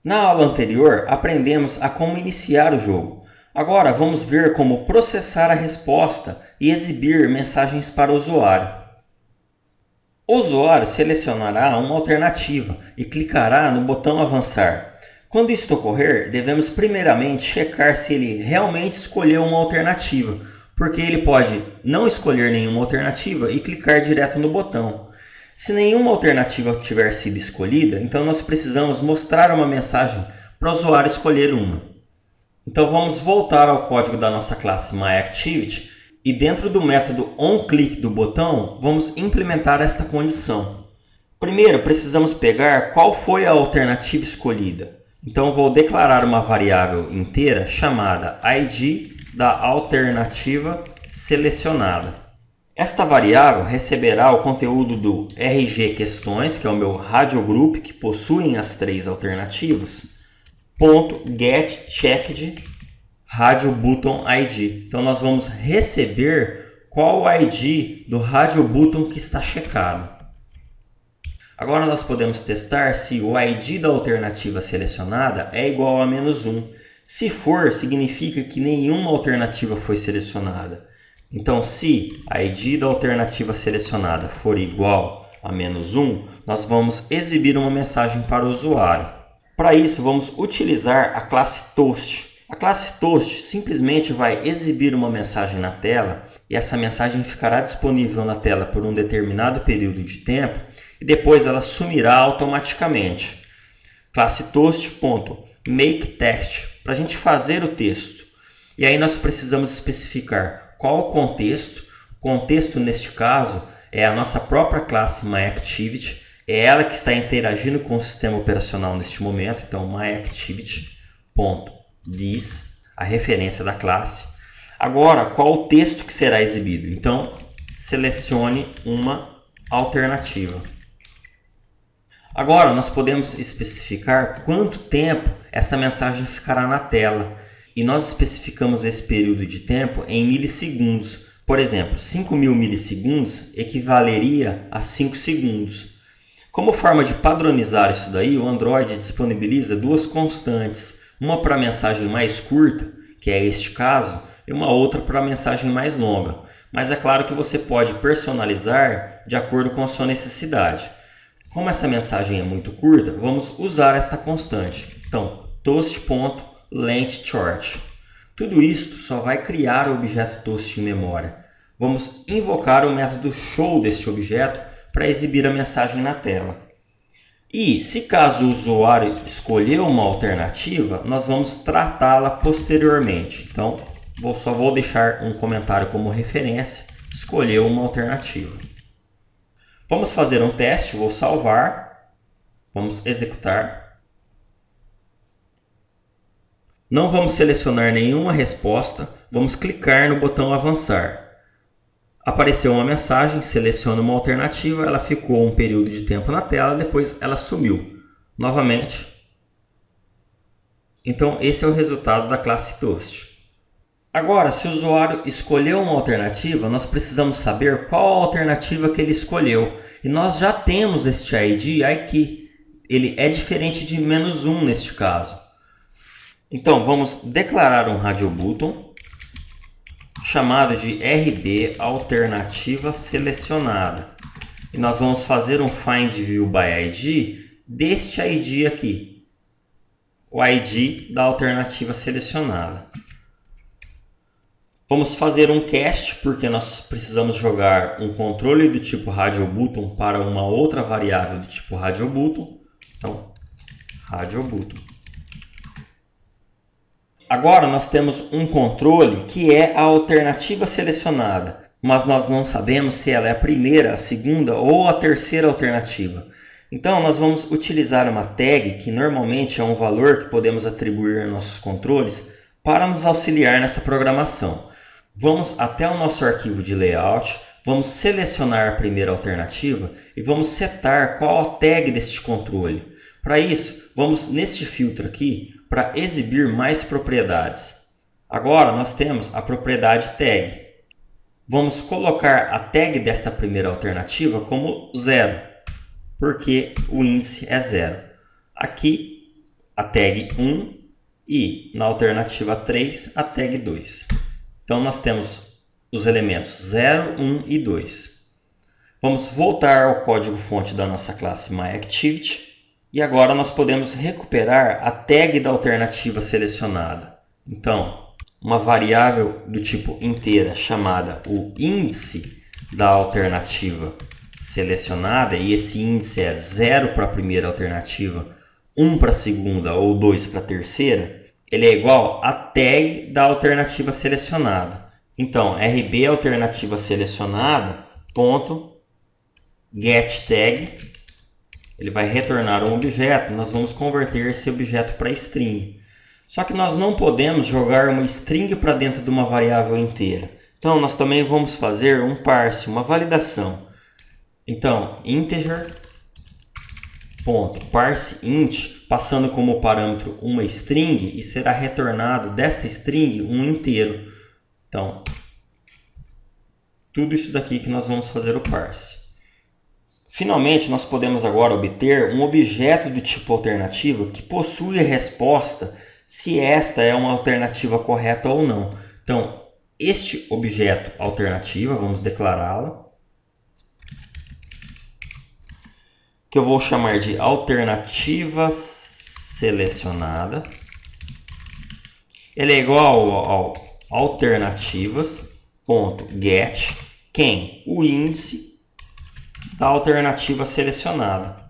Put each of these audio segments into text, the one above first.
Na aula anterior, aprendemos a como iniciar o jogo. Agora vamos ver como processar a resposta e exibir mensagens para o usuário. O usuário selecionará uma alternativa e clicará no botão Avançar. Quando isto ocorrer, devemos primeiramente checar se ele realmente escolheu uma alternativa, porque ele pode não escolher nenhuma alternativa e clicar direto no botão. Se nenhuma alternativa tiver sido escolhida, então nós precisamos mostrar uma mensagem para o usuário escolher uma. Então vamos voltar ao código da nossa classe MyActivity e dentro do método onClick do botão, vamos implementar esta condição. Primeiro, precisamos pegar qual foi a alternativa escolhida. Então vou declarar uma variável inteira chamada id da alternativa selecionada. Esta variável receberá o conteúdo do RG Questões, que é o meu radio group que possuem as três alternativas, .getChecked radio button id. Então nós vamos receber qual o ID do radio button que está checado. Agora nós podemos testar se o ID da alternativa selecionada é igual a -1. Se for, significa que nenhuma alternativa foi selecionada. Então, se a ID da alternativa selecionada for igual a -1, nós vamos exibir uma mensagem para o usuário. Para isso, vamos utilizar a classe Toast. A classe Toast simplesmente vai exibir uma mensagem na tela e essa mensagem ficará disponível na tela por um determinado período de tempo e depois ela sumirá automaticamente. Classe Toast.makeText para a gente fazer o texto. E aí nós precisamos especificar qual o contexto. O contexto neste caso é a nossa própria classe MyActivity. É ela que está interagindo com o sistema operacional neste momento. Então MyActivity.this, a referência da classe. Agora, qual o texto que será exibido? Então selecione uma alternativa. Agora nós podemos especificar quanto tempo essa mensagem ficará na tela. E nós especificamos esse período de tempo em milissegundos. Por exemplo, 5.000 milissegundos equivaleria a 5 segundos. Como forma de padronizar isso daí, o Android disponibiliza duas constantes. Uma para a mensagem mais curta, que é este caso, e uma outra para a mensagem mais longa. Mas é claro que você pode personalizar de acordo com a sua necessidade. Como essa mensagem é muito curta, vamos usar esta constante. Então, toast.length short. Tudo isto só vai criar o objeto toast em memória. Vamos invocar o método show deste objeto para exibir a mensagem na tela. E se caso o usuário escolher uma alternativa, nós vamos tratá-la posteriormente. Então, só vou deixar um comentário como referência, escolheu uma alternativa. Vamos fazer um teste, vou salvar, vamos executar. Não vamos selecionar nenhuma resposta, vamos clicar no botão avançar. Apareceu uma mensagem, seleciona uma alternativa, ela ficou um período de tempo na tela, depois ela sumiu. Novamente. Então esse é o resultado da classe Toast. Agora, se o usuário escolheu uma alternativa, nós precisamos saber qual a alternativa que ele escolheu. E nós já temos este ID aqui. Ele é diferente de -1 neste caso. Então, vamos declarar um radio button chamado de RB alternativa selecionada. E nós vamos fazer um find view by ID deste ID aqui. O ID da alternativa selecionada. Vamos fazer um cast, porque nós precisamos jogar um controle do tipo radio button para uma outra variável do tipo radio button. Então, radio button. Agora nós temos um controle que é a alternativa selecionada, mas nós não sabemos se ela é a primeira, a segunda ou a terceira alternativa. Então nós vamos utilizar uma tag, que normalmente é um valor que podemos atribuir aos nossos controles, para nos auxiliar nessa programação. Vamos até o nosso arquivo de layout, vamos selecionar a primeira alternativa e vamos setar qual a tag deste controle. Para isso, vamos neste filtro aqui para exibir mais propriedades. Agora nós temos a propriedade tag. Vamos colocar a tag desta primeira alternativa como 0, porque o índice é 0. Aqui a tag 1 e na alternativa 3 a tag 2. Então nós temos os elementos 0, 1 e 2. Vamos voltar ao código-fonte da nossa classe MyActivity e agora nós podemos recuperar a tag da alternativa selecionada. Então, uma variável do tipo inteira chamada o índice da alternativa selecionada, e esse índice é 0 para a primeira alternativa, 1 para a segunda ou 2 para a terceira, ele é igual a tag da alternativa selecionada. Então, RB alternativa selecionada, ponto, getTag, ele vai retornar um objeto, nós vamos converter esse objeto para string. Só que nós não podemos jogar uma string para dentro de uma variável inteira. Então, nós também vamos fazer um parse, uma validação. Então, integer.parseInt, passando como parâmetro uma string, e será retornado desta string um inteiro. Então, tudo isso daqui que nós vamos fazer o parse. Finalmente, nós podemos agora obter um objeto do tipo alternativa que possui a resposta se esta é uma alternativa correta ou não. Então, este objeto alternativa, vamos declará-la, que eu vou chamar de alternativa selecionada. Ele é igual ao alternativas.get, quem? O índice da alternativa selecionada.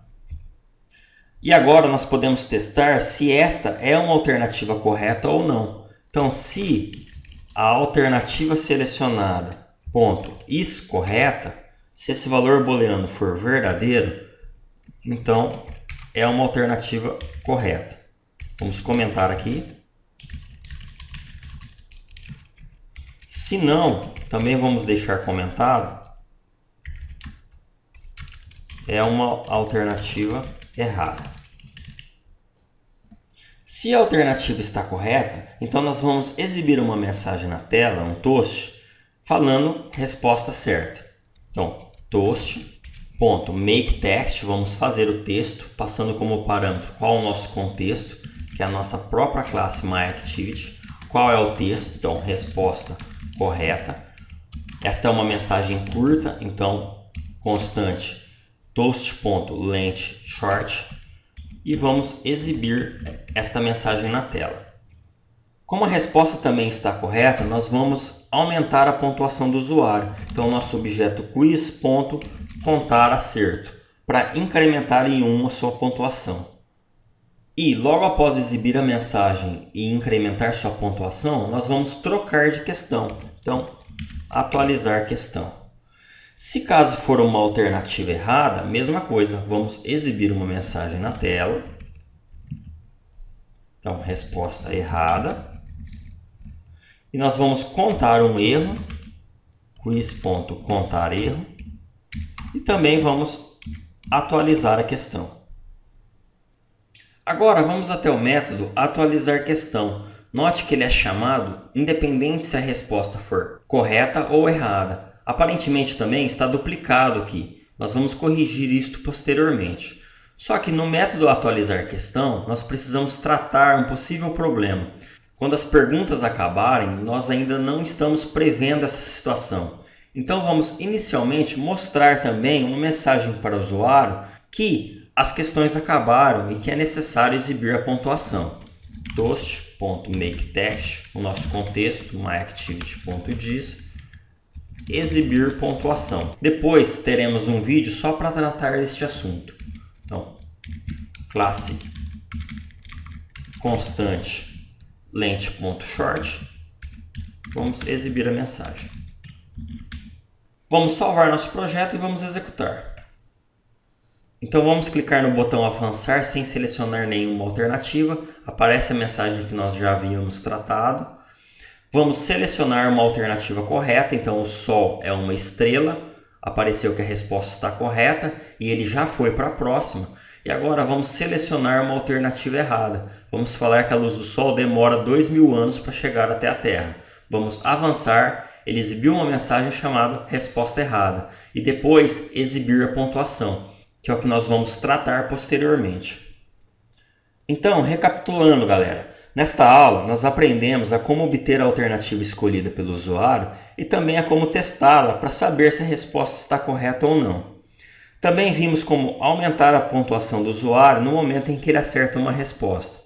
E agora nós podemos testar se esta é uma alternativa correta ou não. Então, se a alternativa selecionada .is correta, se esse valor booleano for verdadeiro, então é uma alternativa correta. Vamos comentar aqui. Se não, também vamos deixar comentado, é uma alternativa errada. Se a alternativa está correta, então nós vamos exibir uma mensagem na tela, um toast, falando resposta certa. Então, toast.makeText, vamos fazer o texto, passando como parâmetro qual é o nosso contexto, que é a nossa própria classe MyActivity. Qual é o texto? Então, resposta correta. Esta é uma mensagem curta, então, constante toast.length_short, e vamos exibir esta mensagem na tela. Como a resposta também está correta, nós vamos aumentar a pontuação do usuário. Então, nosso objeto quiz.contaracerto, para incrementar em 1 a sua pontuação. E logo após exibir a mensagem e incrementar sua pontuação, nós vamos trocar de questão. Então, atualizar questão. Se caso for uma alternativa errada, mesma coisa, vamos exibir uma mensagem na tela. Então, resposta errada. E nós vamos contar um erro, quiz.contarErro, e também vamos atualizar a questão. Agora vamos até o método atualizar questão. Note que ele é chamado independente se a resposta for correta ou errada. Aparentemente também está duplicado aqui. Nós vamos corrigir isto posteriormente. Só que no método atualizar questão, nós precisamos tratar um possível problema. Quando as perguntas acabarem, nós ainda não estamos prevendo essa situação. Então vamos inicialmente mostrar também uma mensagem para o usuário que as questões acabaram e que é necessário exibir a pontuação. Toast.makeText, o nosso contexto, myActivity.dis, exibir pontuação. Depois teremos um vídeo só para tratar deste assunto. Então, classe constante length.short, vamos exibir a mensagem. Vamos salvar nosso projeto e vamos executar. Então vamos clicar no botão avançar sem selecionar nenhuma alternativa. Aparece a mensagem que nós já havíamos tratado. Vamos selecionar uma alternativa correta, então o Sol é uma estrela, apareceu que a resposta está correta e ele já foi para a próxima. E agora vamos selecionar uma alternativa errada. Vamos falar que a luz do Sol demora 2000 anos para chegar até a Terra. Vamos avançar, ele exibiu uma mensagem chamada resposta errada e depois exibir a pontuação, que é o que nós vamos tratar posteriormente. Então, recapitulando, galera, nesta aula nós aprendemos a como obter a alternativa escolhida pelo usuário e também a como testá-la para saber se a resposta está correta ou não. Também vimos como aumentar a pontuação do usuário no momento em que ele acerta uma resposta.